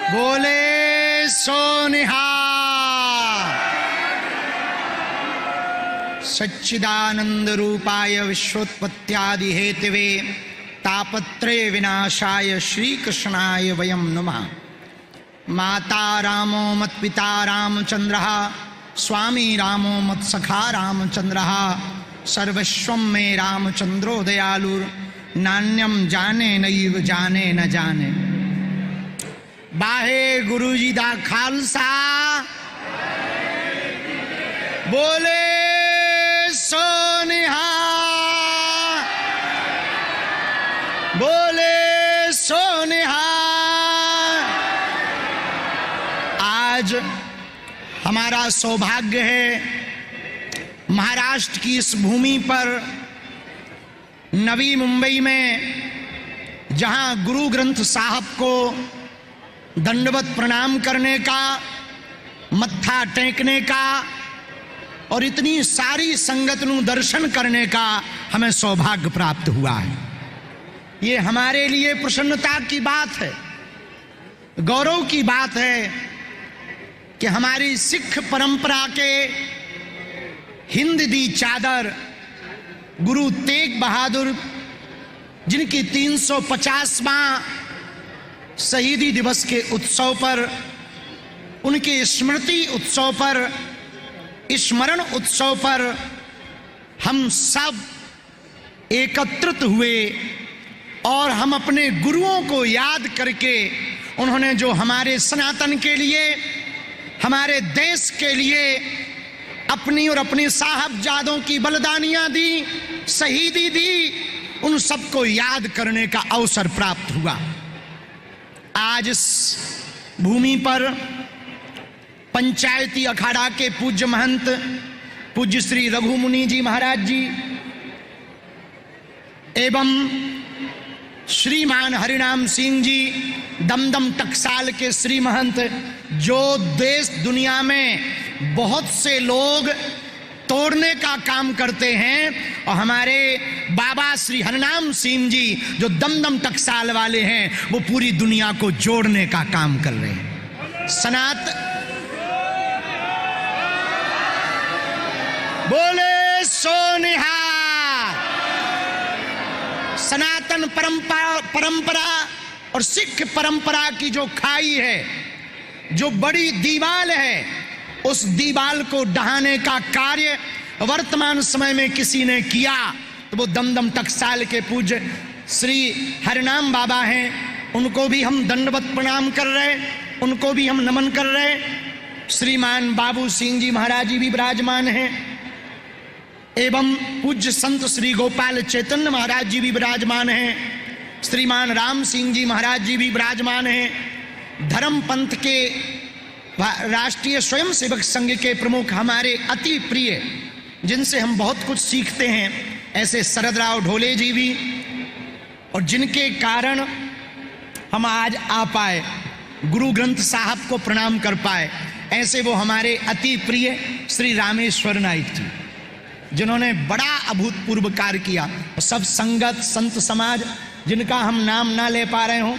बोले सोनिहार। सच्चिदानंद रूपाय विश्वोत्पत्त्यादि हेतवे तापत्रय विनाशाय श्री कृष्णाय वयं नमः। माता रामो मत्पिता रामचंद्रः, स्वामी रामो मत्सखा रामचंद्रः, सर्वस्वं मे रामचंद्रो दयालुर्, नान्यं जाने नैव जाने न जाने। बाहे गुरु जी दा खालसा, बोले सोनिहार, बोले सोनिहार। आज हमारा सौभाग्य है महाराष्ट्र की इस भूमि पर नवी मुंबई में, जहां गुरु ग्रंथ साहब को दंडवत प्रणाम करने का, मत्था टेकने का और इतनी सारी संगत नु दर्शन करने का हमें सौभाग्य प्राप्त हुआ है। ये हमारे लिए प्रसन्नता की बात है, गौरव की बात है कि हमारी सिख परंपरा के हिंद दी चादर गुरु तेग बहादुर, जिनकी 350वां शहीदी दिवस के उत्सव पर, उनके स्मृति उत्सव पर, स्मरण उत्सव पर हम सब एकत्रित हुए और हम अपने गुरुओं को याद करके, उन्होंने जो हमारे सनातन के लिए, हमारे देश के लिए अपनी और अपने साहबजादों की बलिदानियां दी, शहीदी दी, उन सबको याद करने का अवसर प्राप्त हुआ। आज इस भूमि पर पंचायती अखाड़ा के पूज्य महंत पूज्य श्री रघुमुनि जी महाराज जी एवं श्रीमान हरिनाम सिंह जी दमदम टकसाल के श्री महंत, जो देश दुनिया में बहुत से लोग तोड़ने का काम करते हैं, और हमारे बाबा श्री हरिनाम सिंह जी जो दमदम टकसाल वाले हैं, वो पूरी दुनिया को जोड़ने का काम कर रहे हैं। बोले सोनिहार। सनातन परंपरा और सिख परंपरा की जो खाई है, जो बड़ी दीवाल है, उस दीवाल को ढहाने का कार्य वर्तमान समय में किसी ने किया तो वो दमदम टकसाल के पूज्य श्री हरिनाम बाबा हैं। उनको भी हम दंडवत प्रणाम कर रहे, उनको भी हम नमन कर रहे। श्रीमान बाबू सिंह जी महाराज जी भी विराजमान हैं, एवं पूज्य संत श्री गोपाल चैतन्य महाराज जी भी विराजमान हैं, श्रीमान राम सिंह जी महाराज जी भी विराजमान हैं। धर्म पंथ के राष्ट्रीय स्वयंसेवक संघ के प्रमुख, हमारे अति प्रिय, जिनसे हम बहुत कुछ सीखते हैं, ऐसे शरद राव ढोले जी भी, और जिनके कारण हम आज आ पाए, गुरु ग्रंथ साहब को प्रणाम कर पाए, ऐसे वो हमारे अति प्रिय श्री रामेश्वर नाइक जी, जिन्होंने बड़ा अभूतपूर्व कार्य किया। सब संगत संत समाज, जिनका हम नाम ना ले पा रहे हों,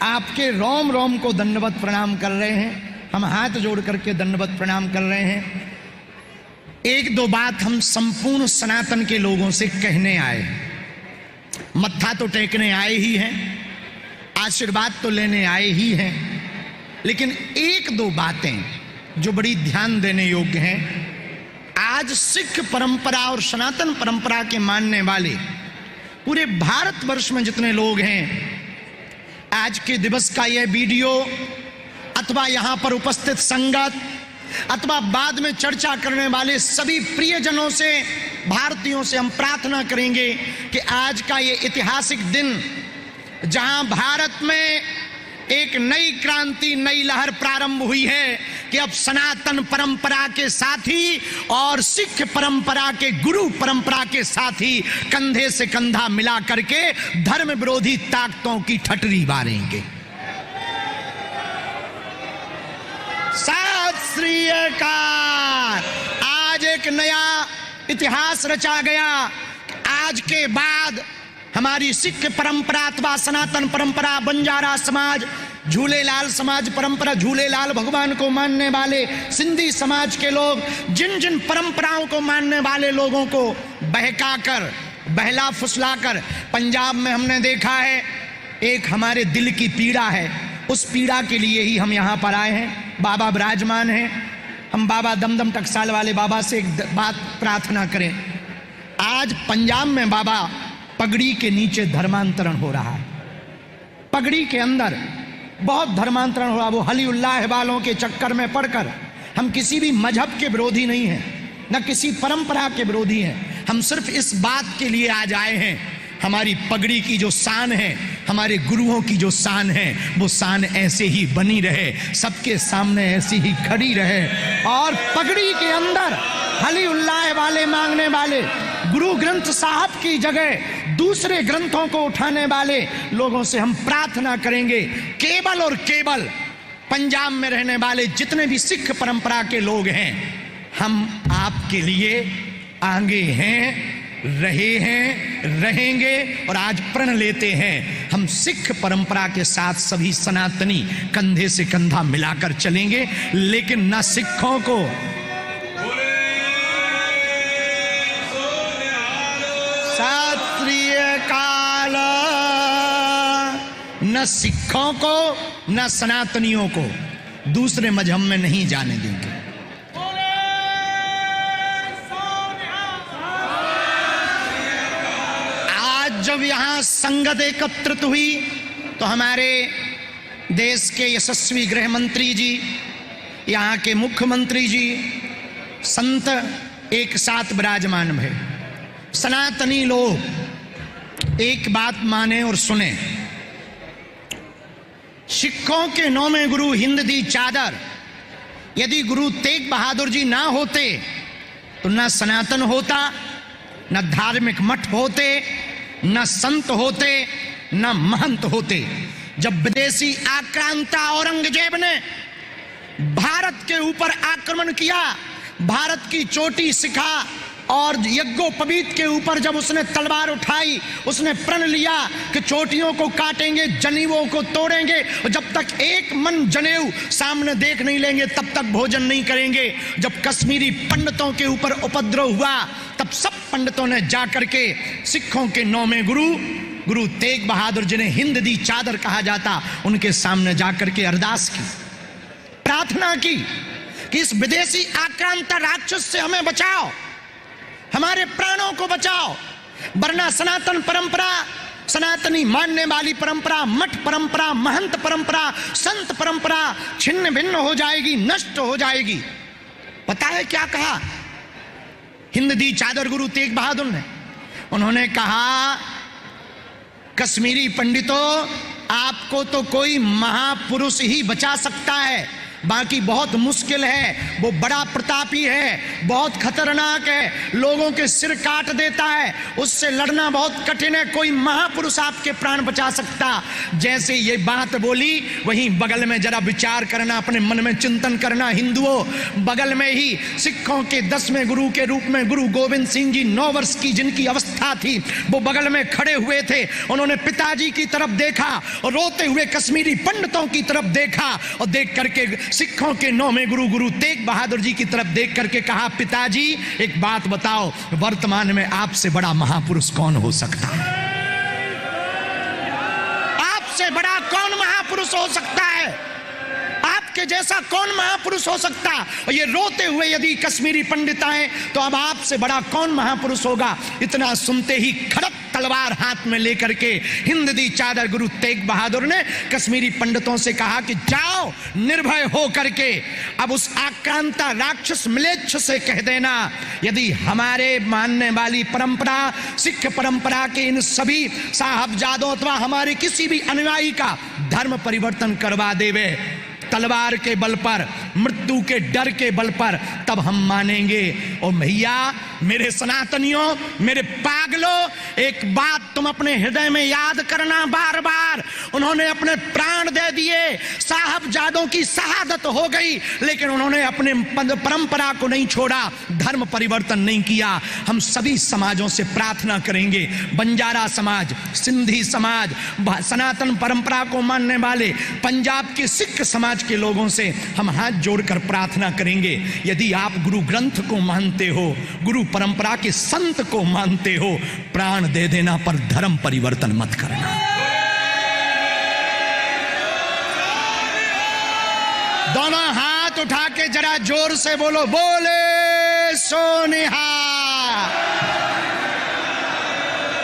आपके रोम रोम को दंडवत प्रणाम कर रहे हैं। हम हाथ जोड़ करके दंडवत प्रणाम कर रहे हैं। एक दो बात हम संपूर्ण सनातन के लोगों से कहने आए। मत्था तो टेकने आए ही हैं, आशीर्वाद तो लेने आए ही हैं, लेकिन एक दो बातें जो बड़ी ध्यान देने योग्य हैं। आज सिख परंपरा और सनातन परंपरा के मानने वाले पूरे भारतवर्ष में जितने लोग हैं, आज के दिवस का यह वीडियो अथवा यहां पर उपस्थित संगत अथवा बाद में चर्चा करने वाले सभी प्रियजनों से, भारतीयों से हम प्रार्थना करेंगे कि आज का ये ऐतिहासिक दिन, जहां भारत में एक नई क्रांति, नई लहर प्रारंभ हुई है कि अब सनातन परंपरा के साथी और सिख परंपरा के गुरु परंपरा के साथी कंधे से कंधा मिला करके धर्म विरोधी ताकतों की ठटरी बारेंगे। सत श्री अकाल। आज एक नया इतिहास रचा गया। आज के बाद हमारी सिख परंपरा अथवा सनातन परंपरा, बंजारा समाज, झूलेलाल समाज परंपरा, झूलेलाल भगवान को मानने वाले सिंधी समाज के लोग जिन जिन परंपराओं को मानने वाले लोगों को बहकाकर, बहला फुसलाकर, पंजाब में हमने देखा है एक हमारे दिल की पीड़ा है, उस पीड़ा के लिए ही हम यहाँ पर आए हैं। बाबा विराजमान हैं, हम बाबा दमदम टकसाल वाले बाबा से एक बात प्रार्थना करें। आज पंजाब में बाबा पगड़ी के नीचे धर्मांतरण हो रहा है, पगड़ी के अंदर बहुत धर्मांतरण हो रहा। वो हली उल्लाह वालों के चक्कर में पड़कर, हम किसी भी मजहब के विरोधी नहीं हैं, न किसी परंपरा के विरोधी हैं, हम सिर्फ इस बात के लिए आज आए हैं, हमारी पगड़ी की जो शान है, हमारे गुरुओं की जो शान है, वो शान ऐसे ही बनी रहे, सबके सामने ऐसी ही खड़ी रहे। और पगड़ी के अंदर हली उल्लाह वाले मांगने वाले, गुरु ग्रंथ साहब की जगह दूसरे ग्रंथों को उठाने वाले लोगों से हम प्रार्थना करेंगे, केवल और केवल पंजाब में रहने वाले जितने भी सिख परंपरा के लोग हैं, हम आपके लिए आगे हैं, रहे हैं, रहेंगे और आज प्रण लेते हैं। हम सिख परंपरा के साथ सभी सनातनी कंधे से कंधा मिलाकर चलेंगे, लेकिन न सिखों को सत श्री अकाल, न सिखों को न सनातनियों को दूसरे मजहब में नहीं जाने देंगे। जब यहाँ संगत एकत्रित हुई तो हमारे देश के यशस्वी गृह मंत्री जी, यहाँ के मुख्यमंत्री जी, संत एक साथ विराजमान भये। सनातनी लोग एक बात माने और सुने, सिखों के 9वें गुरु हिंद दी चादर, यदि गुरु तेग बहादुर जी ना होते तो न सनातन होता, न धार्मिक मठ होते, न संत होते, न महंत होते। जब विदेशी आक्रांता औरंगजेब ने भारत के ऊपर आक्रमण किया, भारत की चोटी सिखा और यज्ञोपवीत के ऊपर जब उसने तलवार उठाई, उसने प्रण लिया कि चोटियों को काटेंगे, जनेऊओं को तोड़ेंगे, और जब तक एक मन जनेऊ सामने देख नहीं लेंगे तब तक भोजन नहीं करेंगे। जब कश्मीरी पंडितों के ऊपर उपद्रव हुआ, तब सब पंडितों ने जाकर के सिखों के 9वें गुरु तेग बहादुर जिन्हें हिंद दी चादर कहा जाता, उनके सामने जाकर के अरदास की, प्रार्थना की कि इस विदेशी आक्रांता राक्षस से हमें बचाओ, हमारे प्राणों को बचाओ, वरना सनातन परंपरा, सनातनी मानने वाली परंपरा, मठ परंपरा, महंत परंपरा, संत परंपरा छिन्न भिन्न हो जाएगी, नष्ट हो जाएगी। पता है क्या कहा हिंद दी चादर गुरु तेग बहादुर ने? उन्होंने कहा, कश्मीरी पंडितों, आपको तो कोई महापुरुष ही बचा सकता है, बाकी बहुत मुश्किल है। वो बड़ा प्रतापी है, बहुत खतरनाक है, लोगों के सिर काट देता है, उससे लड़ना बहुत कठिन है, कोई महापुरुष आपके प्राण बचा सकता। जैसे ये बात बोली, वहीं बगल में जरा विचार करना, अपने मन में चिंतन करना हिंदुओं, बगल में ही सिखों के 10वें गुरु के रूप में गुरु गोविंद सिंह जी 9 वर्ष की जिनकी अवस्था थी, वो बगल में खड़े हुए थे। उन्होंने पिताजी की तरफ देखा और रोते हुए कश्मीरी पंडितों की तरफ देखा, और देख करके सिखों के 9वें गुरु तेग बहादुर जी की तरफ देख करके कहा, पिताजी एक बात बताओ, वर्तमान में आपसे बड़ा महापुरुष कौन हो सकता है? आपसे बड़ा कौन महापुरुष हो सकता है? आपके जैसा कौन महापुरुष हो सकता? और ये रोते हुए यदि कश्मीरी पंडित आए तो अब आपसे बड़ा कौन महापुरुष होगा? इतना सुनते ही खड़क तलवार हाथ में लेकर के हिंद दी चादर गुरु तेग बहादुर ने कश्मीरी पंडितों से कहा कि जाओ, निर्भय हो करके अब उस आक्रांता राक्षस म्लेच्छ से कह देना, यदि हमारे मानने वाली परंपरा, सिख परंपरा के इन सभी साहबजादों अथवा हमारे किसी भी अनुयायी का धर्म परिवर्तन करवा देवे, तलवार के बल पर मृत्यु के डर के बल पर, तब हम मानेंगे। और भैया मेरे सनातनियों, मेरे पागलों, एक बात तुम अपने हृदय में याद करना बार बार, उन्होंने अपने प्राण दे दिए, साहबजादों की शहादत हो गई, लेकिन उन्होंने अपने परंपरा को नहीं छोड़ा, धर्म परिवर्तन नहीं किया। हम सभी समाजों से प्रार्थना करेंगे, बंजारा समाज, सिंधी समाज, सनातन परंपरा को मानने वाले पंजाब के सिख समाज के लोगों से हम हाथ जोड़कर प्रार्थना करेंगे, यदि आप गुरु ग्रंथ को मानते हो, गुरु परंपरा के संत को मानते हो, प्राण दे देना पर धर्म परिवर्तन मत करना। दोनों हाथ उठा के जरा जोर से बोलो, बोले सोनिहा।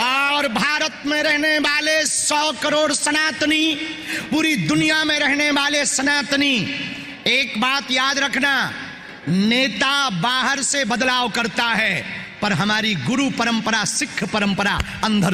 और भारत में रहने वाले 100 करोड़ सनातनी, पूरी दुनिया में रहने वाले सनातनी, एक बात याद रखना, नेता बाहर से बदलाव करता है, पर हमारी गुरु परंपरा, सिख परंपरा अंदर